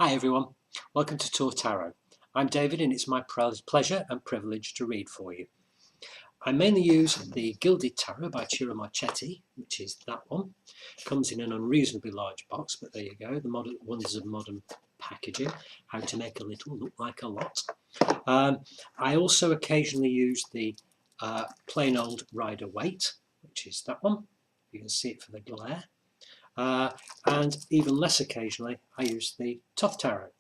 Hi everyone, welcome to Torre Tarot. I'm David and it's my pleasure and privilege to read for you. I mainly use the Gilded Tarot by Ciro Marchetti, which is that one. Comes in an unreasonably large box, but there you go, the modern wonders of modern packaging, how to make a little look like a lot. I also occasionally use the plain old Rider-Waite, which is that one. You can see it for the glare. And even less occasionally, I use the Tough Tarot.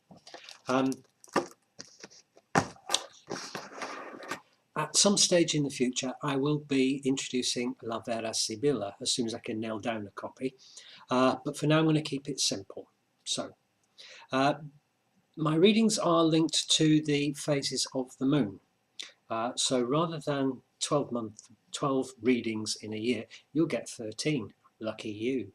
At some stage in the future, I will be introducing La Vera Sibilla as soon as I can nail down a copy. But for now, I'm going to keep it simple. So, my readings are linked to the phases of the moon. So rather than 12 readings in a year, you'll get 13. Lucky you.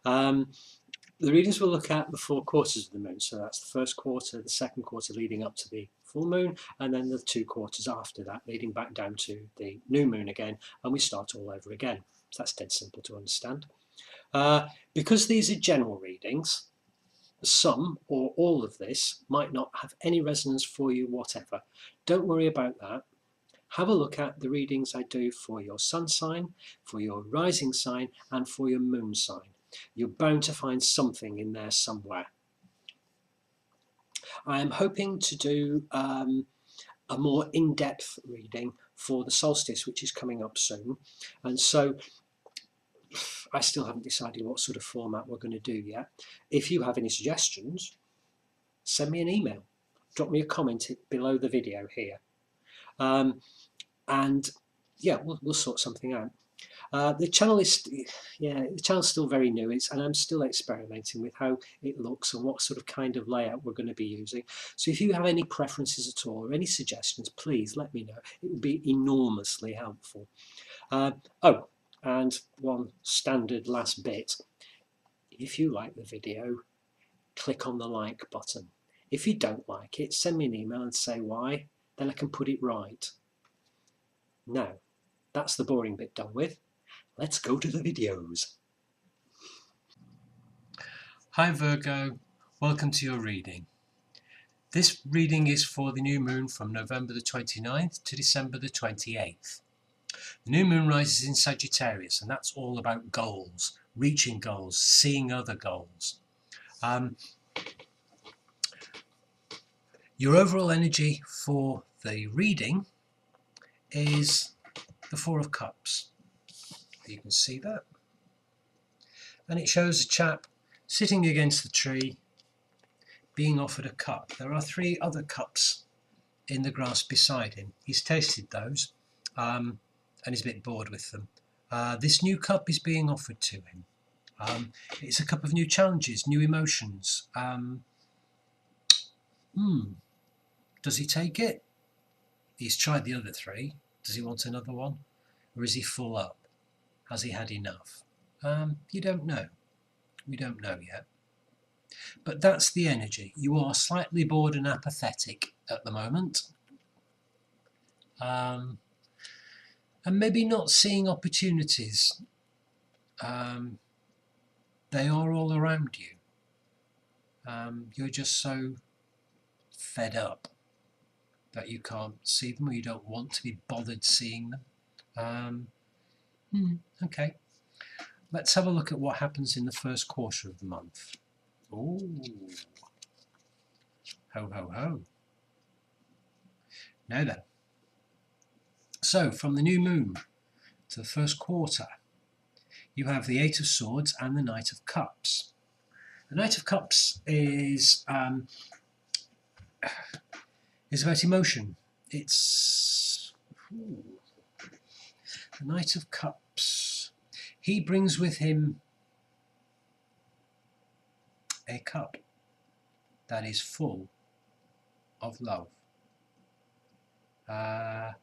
The readings will look at the 4 quarters of the moon, so that's the first quarter, the second quarter leading up to the full moon, and then the 2 quarters after that, leading back down to the new moon again, and we start all over again. So that's dead simple to understand. Because these are general readings, some or all of this might not have any resonance for you whatever. Don't worry about that. Have a look at the readings I do for your sun sign, for your rising sign, and for your moon sign. You're bound to find something in there somewhere. I am hoping to do a more in-depth reading for the solstice, which is coming up soon. And so I still haven't decided what sort of format we're going to do yet. If you have any suggestions, send me an email. Drop me a comment below the video here. And yeah, we'll sort something out. The channel is, the channel's still very new, and I'm still experimenting with how it looks and what sort of kind of layout we're going to be using. So if you have any preferences at all or any suggestions, please let me know. It would be enormously helpful. Oh, and one standard last bit. If you like the video, click on the like button. If you don't like it, send me an email and say why, then I can put it right. Now, that's the boring bit done with. Let's go to the videos. Hi Virgo, welcome to your reading. This reading is for the new moon from November the 29th to December the 28th. The new moon rises in Sagittarius, and that's all about goals, reaching goals, seeing other goals. Your overall energy for the reading is the 4 of Cups. You can see that. And it shows a chap sitting against the tree being offered a cup. There are 3 other cups in the grass beside him. He's tasted those and he's a bit bored with them. This new cup is being offered to him. It's a cup of new challenges, new emotions. Does he take it? He's tried the other 3. Does he want another one? Or is he full up? Has he had enough? You don't know. We don't know yet. But that's the energy. You are slightly bored and apathetic at the moment. And maybe not seeing opportunities. They are all around you. You're just so fed up that you can't see them, or you don't want to be bothered seeing them. Okay, let's have a look at what happens in the first quarter of the month. Ooh, ho ho ho. Now then, so from the new moon to the first quarter, you have the 8 of Swords and the Knight of Cups. The Knight of Cups is about emotion. It's the Knight of Cups. He brings with him a cup that is full of love. There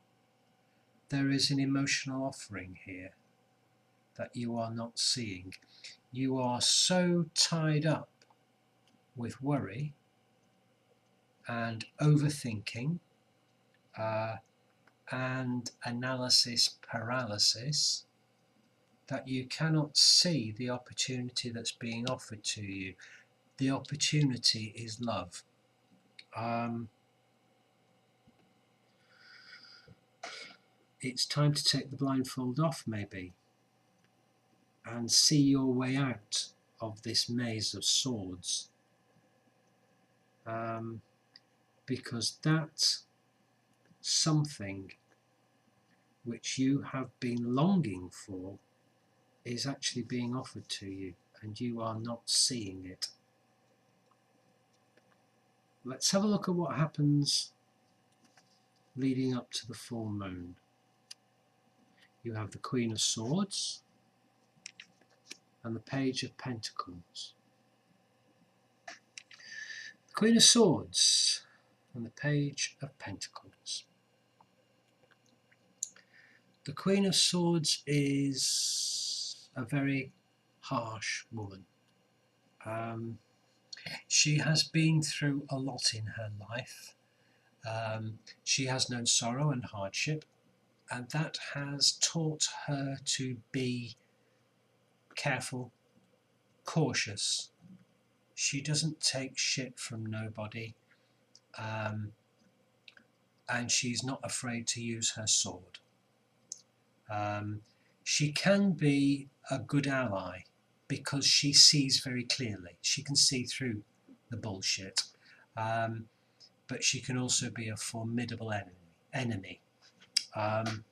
is an emotional offering here that you are not seeing. You are so tied up with worry and overthinking and analysis paralysis that you cannot see the opportunity that's being offered to you. the opportunity is love. It's time to take the blindfold off, maybe, and see your way out of this maze of swords. Because that something which you have been longing for is actually being offered to you, and you are not seeing it. Let's have a look at what happens leading up to the full moon. You have the Queen of Swords and the Page of Pentacles. The Queen of Swords and the Page of Pentacles. The Queen of Swords is a very harsh woman. She has been through a lot in her life. She has known sorrow and hardship, and that has taught her to be careful, cautious. She doesn't take shit from nobody, and she's not afraid to use her sword. She can be a good ally because she sees very clearly. She can see through the bullshit, but she can also be a formidable enemy. The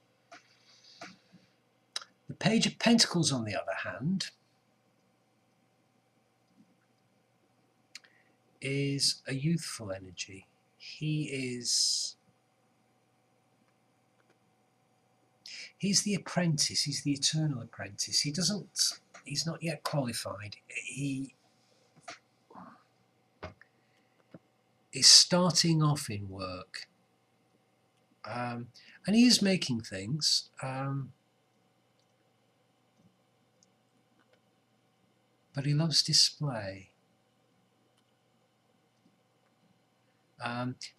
Page of Pentacles, on the other hand, is a youthful energy. He's the apprentice, he's the eternal apprentice. He's not yet qualified. He is starting off in work. And he is making things. But he loves display.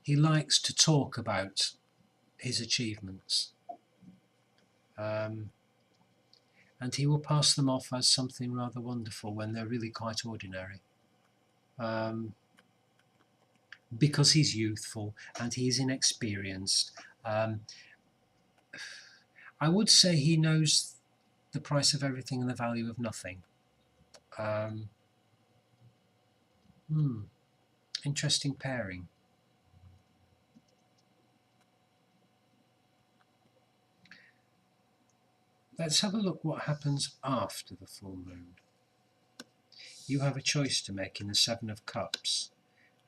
He likes to talk about his achievements. And he will pass them off as something rather wonderful when they're really quite ordinary. Because he's youthful and he's inexperienced. I would say he knows the price of everything and the value of nothing. Interesting pairing. Let's have a look what happens after the full moon. You have a choice to make in the Seven of Cups,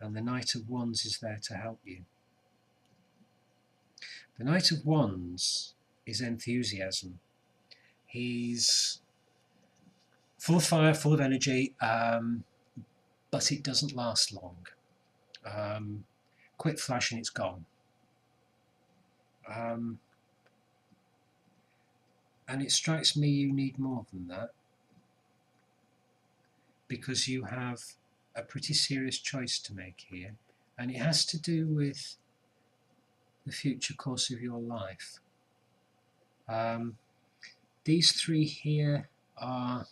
and the Knight of Wands is there to help you. The Knight of Wands is enthusiasm. He's full of fire, full of energy, but it doesn't last long. Quick flash and it's gone. And it strikes me you need more than that, because you have a pretty serious choice to make here, and it has to do with the future course of your life. These three here are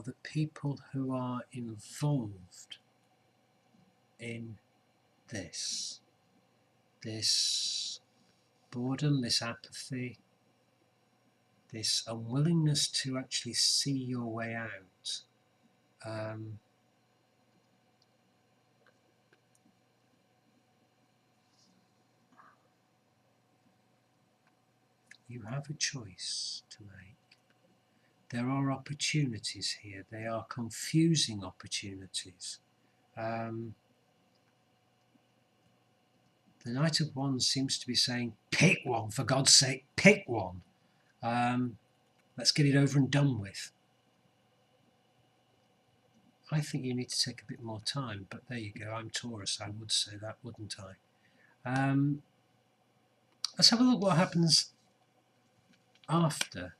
the people who are involved in this boredom, this apathy, this unwillingness to actually see your way out. You have a choice to make. There are opportunities here. They are confusing opportunities. The Knight of Wands seems to be saying, pick one, for God's sake, pick one. Let's get it over and done with. I think you need to take a bit more time, but there you go. I'm Taurus, I would say that, wouldn't I? Let's have a look what happens after.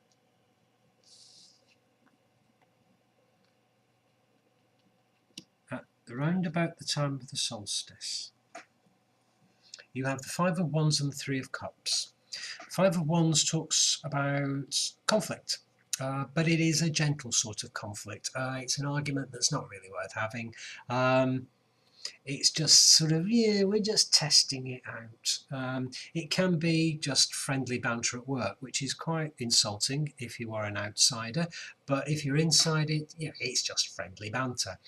At around about the time of the solstice, you have the Five of Wands and the Three of Cups. Five of Wands talks about conflict, but it is a gentle sort of conflict. It's an argument that's not really worth having. It's just sort of, yeah, we're just testing it out. It can be just friendly banter at work, which is quite insulting if you are an outsider. But if you're inside it, yeah, it's just friendly banter.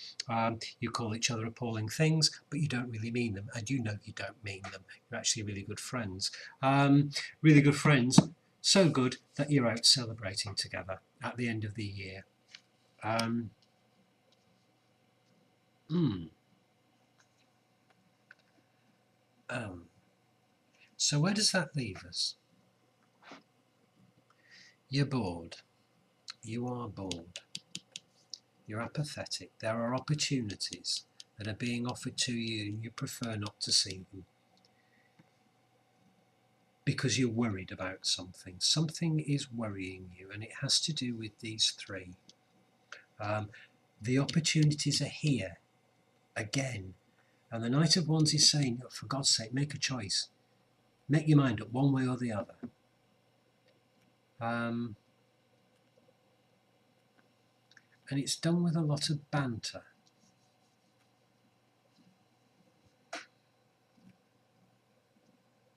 You call each other appalling things, but you don't really mean them, and you know you don't mean them. You're actually really good friends. Really good friends, so good that you're out celebrating together at the end of the year. So where does that leave us? You're bored. You are bored. You're apathetic. There are opportunities that are being offered to you and you prefer not to see them because you're worried about something. Something is worrying you, and it has to do with these three. The opportunities are here again, and the Knight of Wands is saying, oh, for God's sake, make a choice. Make your mind up one way or the other. And it's done with a lot of banter.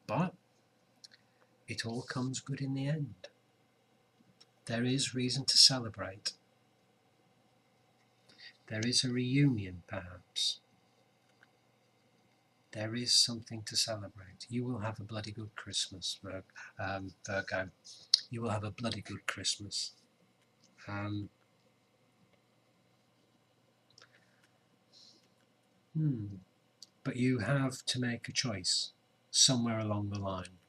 But it all comes good in the end. There is reason to celebrate. There is a reunion, perhaps. There is something to celebrate. You will have a bloody good Christmas, Virgo. You will have a bloody good Christmas. But you have to make a choice somewhere along the line.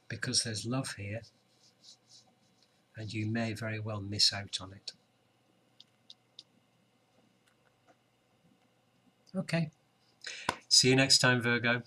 Because there's love here, and you may very well miss out on it. Okay. See you next time, Virgo.